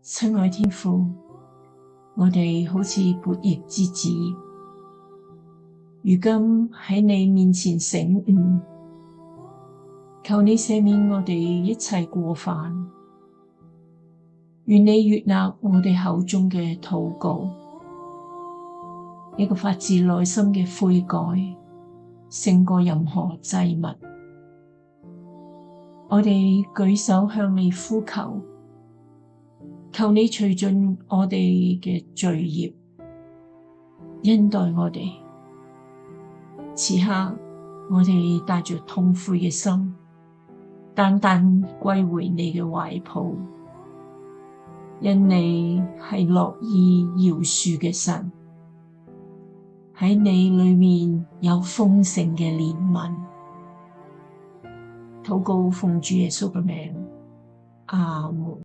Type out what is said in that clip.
親愛天父，我哋好似悖逆之子，如今喺你面前醒悟，求你赦免我哋一切過犯，願你悅納我哋口中嘅禱告，一個發自內心嘅悔改，勝過任何祭物。我哋舉手向你呼求，求你除盡我哋嘅罪孽，恩待我哋。此刻我哋帶着痛悔嘅心，單單歸回你嘅懷抱，因你係樂意饒恕嘅神，喺你裏面有豐盛嘅憐憫。禱告奉主耶穌嘅名，阿門。